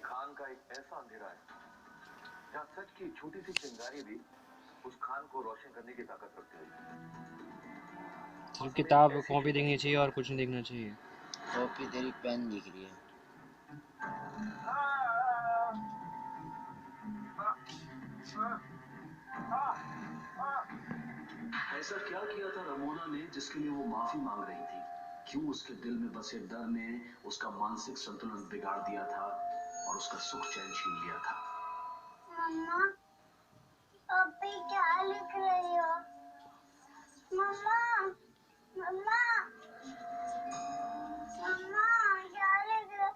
खान का एक ऐसा अंधेरा है जहाँ सच की छोटी सी चिंगारी भी उस खान को रोशन करने की ताकत रखती है। सिर्फ किताब कॉपी देखनी चाहिए और कुछ नहीं देखना चाहिए। कॉपी तेरी पेन दिख रही है। ऐसा क्या किया था रमोना ने जिसके लिए वो माफी मांग रही थी? क्यों उसके दिल में बसे डर ने उसका मानसिक संतुलन बिगाड़ दिया था और उसका सुख चैन छीन लिया था? मम्मा, अभी क्या लिख रही हो? मम्मा, मम्मा, मम्मा, क्या लिख रहे हो?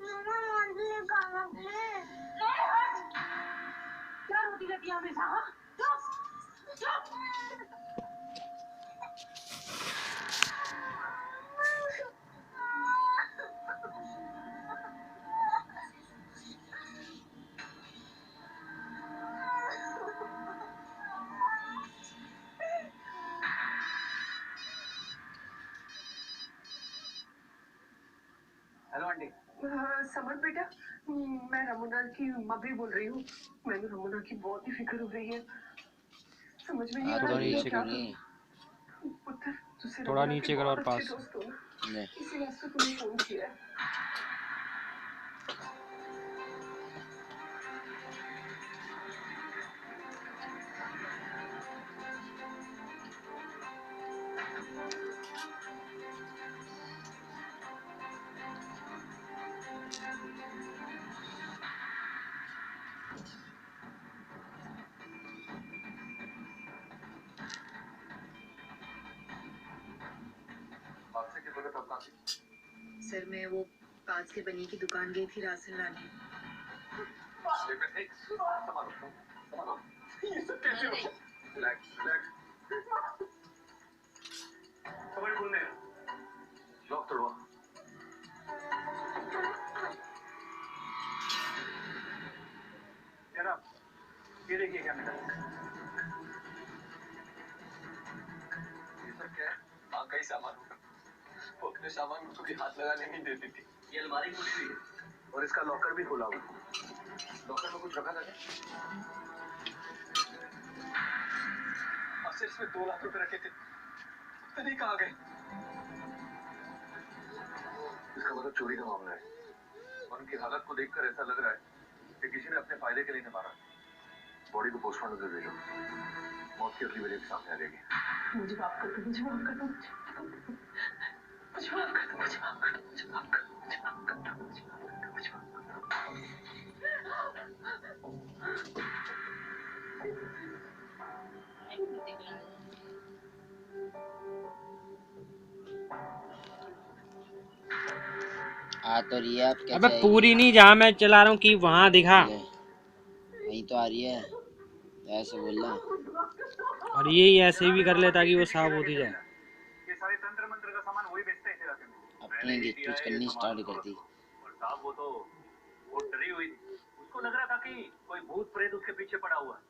मम्मा, मत लिखाना प्लीज। क्या रोती रहती है हमेशा? हाँ? चुप, चुप। Hello aunty. समर बेटा, मैं रमुना की मम्मी बोल रही हूँ। मैंने रमुना की बहुत ही फिक्र हो रही है। समझ में नहीं आ रहा है नीचे क्या करो। करूं। पुत्र, तुझसे थोड़ा रमुना नीचे के करो और बहुत अच्छे पास। दोस्त हो ना, इसी वास्ते तुम्हें फोन किया है। आपसे की जरूरत अपना थी। सर मैं वो पास के बनी की दुकान गई थी राशन लाने। संभालो। ये सब कैसे हो? Relax, relax. कमर खोलने लॉक तोड़वा। जनाब, ये देखिए क्या मिला। ये सब क्या है? माँ का ही सामान होगा। वो अपने सामान को कभी हाथ लगाने नहीं देती थी। ये अलमारी खुली हुई है और इसका लॉकर भी खुला हुआ। लॉकर में कुछ रखा था क्या? और सिर्फ में 2 लाख रुपए रखे थे। पता नहीं कहाँ गए। इसका मतलब चोरी का मामला है। उनकी हालत को देखकर ऐसा लग रहा है कि किसी ने अपने फायदे के लिए इन्हें मारा। बॉडी को पोस्टमार्टम कर भेजो। मौत की असली वजह के सामने आ जाएगी। मुझे माफ कर दो, मुझे माफ कर दो, मुझे माफ कर दो, मुझे माफ कर दो, मुझे माफ कर दो, मुझे माफ कर दो, मुझे माफ कर दो, मुझे माफ कर आ तो रही है। आप कैसे? अबे पूरी नहीं, जहाँ मैं चला रहा हूँ कि वहाँ दिखा। वही तो आ रही है, ऐसे बोल रहा। और ये ऐसे भी कर ले ताकि वो साफ होती जाए। ये सारे तंत्र मंत्र का सामान वही बेचता है इस इलाके में। अपनी गिच करनी स्टार्ट कर दी। और साहब वो डरी हुई थी। उसको लग रहा था कि कोई भूत प्रेत उसके पीछे पड़ा हुआ है।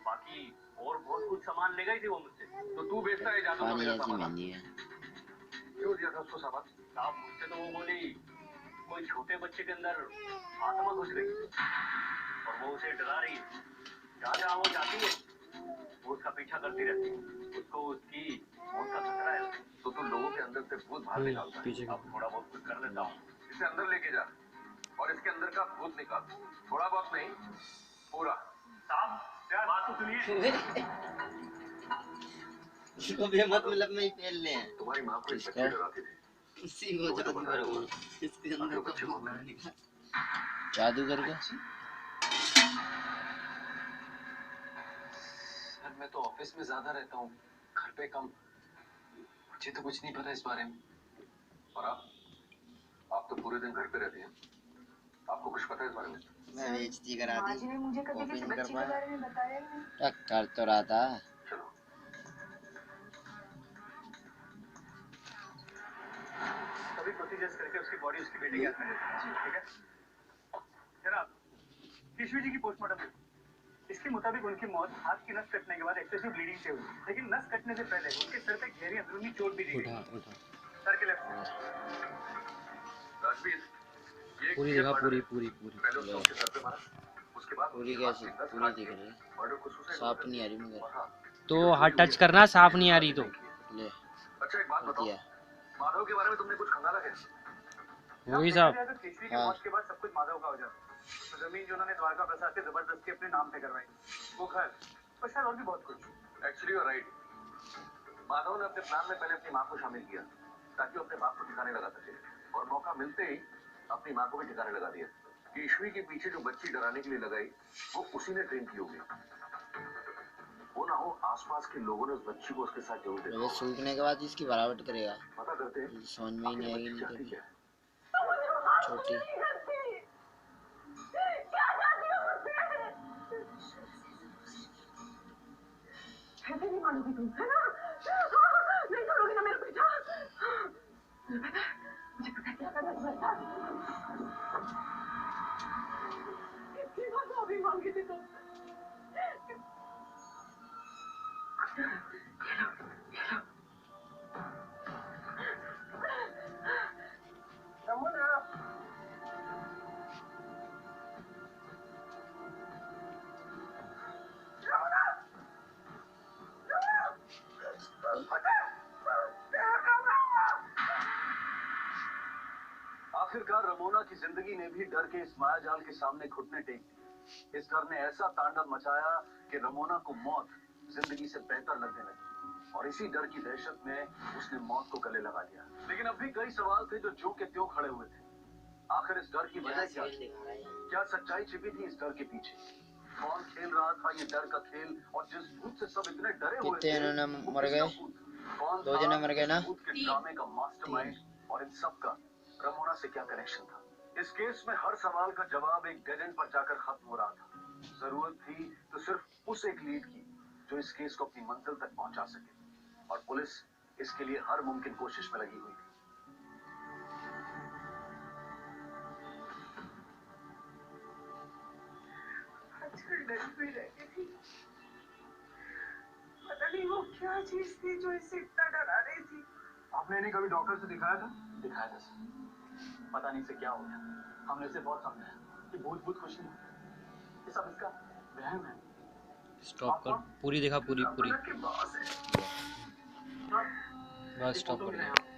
बाकी और बहुत कुछ सामान ले गई थी वो मुझसे। तो तू बेचता है जादू का पानी मेरा ऐसी सामान? महंगी है। क्यों दिया था उसको सामान? साहब मुझसे तो वो बोली कोई छोटे बच्चे के अंदर आत्मा घुस गई और वो उसे डरा रही है। जहाँ जहाँ वो जाती है वो उसका पीछा करती रहती है। उसको उसकी मौत का खतरा है। तो तू लोगों के अंदर से भूत बाहर निकालता है। अब थोड़ा बहुत कुछ कर लेता हूँ। इसे अंदर लेके जा और इसके अंदर का भूत निकाल। थोड़ा बहुत नहीं, पूरा। साहब यार बात तो सुनिए। इसको भी मतलब में ही फेल ले हैं। तुम्हारी माँ को एक बच्चे डराते थे। इसी को जादूगर बोल। इसके अंदर का भूत बाहर निकाल। जादूगर का? सर मैं तो ऑफिस में ज्यादा रहता हूँ, घर पे कम। मुझे तो कुछ नहीं पता इस बारे में। और आप तो पूरे दिन घर पे रहते हैं। आपको कुछ पता है इस बारे में? मैं बेइज्जती करा दी। जी ने मुझे कभी किसी बच्ची के बारे में बताया नहीं। कर तो रहा था। चलो। सभी प्रोसीजर्स करके उसकी बॉडी उसकी बेटी के हाथ में देते हैं, ठीक है? जनाब, किशोर जी की पोस्टमार्टम हुई। इसके मुताबिक उनकी मौत हाथ की नस कटने के बाद एक्सेसिव ब्लीडिंग से हुई, लेकिन नस कटने से पहले उनके सर पे गहरी अंदरूनी चोट भी दी गई। सर के लेफ्ट। राजवीर, ये पूरी देखा पूरी पूरी पूरी पहले उसने उसके सर पे मारा, उसके बाद पूरी कैसी पूरी दिख रही है, मर्डर को सुसाइड साफ नहीं आ रही मगर। और हाँ, तो हाथ टच करना, साफ नहीं आ रही तो ले अच्छा एक बात बताओ, दिया। माधव के बारे में तुमने कुछ खंगाला क्या? वही साहब। तो केसरी की हाँ। मौत के बाद सब कुछ माधव का हो जाता। तो जमीन जो उन्होंने द्वारका प्रसाद से जबरदस्ती अपने नाम पे करवाई, वो खैर, और शायद और भी बहुत कुछ। Actually you are right. Madhav ने अपने प्लान में पहले अपनी माँ को शामिल किया ताकि वो अपने बाप को ठिकाने लगा सके, और मौका मिलते ही अपनी माँ को भी ठिकाने लगा दिया। केशवी के पीछे जो बच्ची डराने के लिए लगाई, वो उसी ने ट्रेन की होगी। वो ना हो आसपास के लोगों ने उस बच्ची को उसके साथ जरूर देखा। वो सूखने के बाद इसकी बराबर करेगा, पता करते हैं समझ में ही नहीं आएगी, नहीं चाहती कभी क्या है। छोटी। ऐसे नहीं मानोगी तुम, है ना? नहीं छोड़ोगी ना मेरा बेटा? मुझे पता है क्या करना है तुम्हारे साथ। कितनी बार माफी मांगी थी तुमसे? रमोना, आखिरकार रमोना की जिंदगी ने भी डर के इस मायाजाल के सामने घुटने टेक दिए। इस डर ने ऐसा तांडव मचाया कि रमोना को मौत जिंदगी से बेहतर लगने लगी, और इसी डर की दहशत में उसने मौत को गले लगा लिया। लेकिन अब भी कई सवाल थे जो ज्यों के त्यों खड़े हुए थे। आखिर इस डर की वजह क्या थी? क्या सच्चाई छिपी थी इस डर के पीछे? कौन खेल रहा था ये डर का खेल, और जिस भूत से सब इतने डरे हुए कितने थे, इन्होंने वो मर किसका गए? भूत? कौन 2 था जने मर गए ना? इस भूत के ड्रामे का मास्टरमाइंड, और इन सब का रमोना से क्या कनेक्शन था? इस केस में हर सवाल का जवाब एक डेड एंड पर जाकर खत्म हो रहा था। जरूरत थी तो सिर्फ उस एक लीड की जो इस केस को अपनी मंजिल तक पहुंचा सके, और पुलिस इसके लिए हर मुमकिन कोशिश में लगी हुई थी। आजकल डरी हुई रहती थी। पता नहीं वो क्या चीज थी जो इसे इतना डरा रही थी। आपने इन्हें कभी डॉक्टर से दिखाया था? दिखाया था सर, पता नहीं से क्या हो गया। हमने इसे बहुत समझाया कि भूत भूत कुछ नहीं, ये सब इसका वहम है। स्टॉप कर, पूरी देखा पूरी पूरी। रमोना के बॉस है। बस स्टॉप कर दे।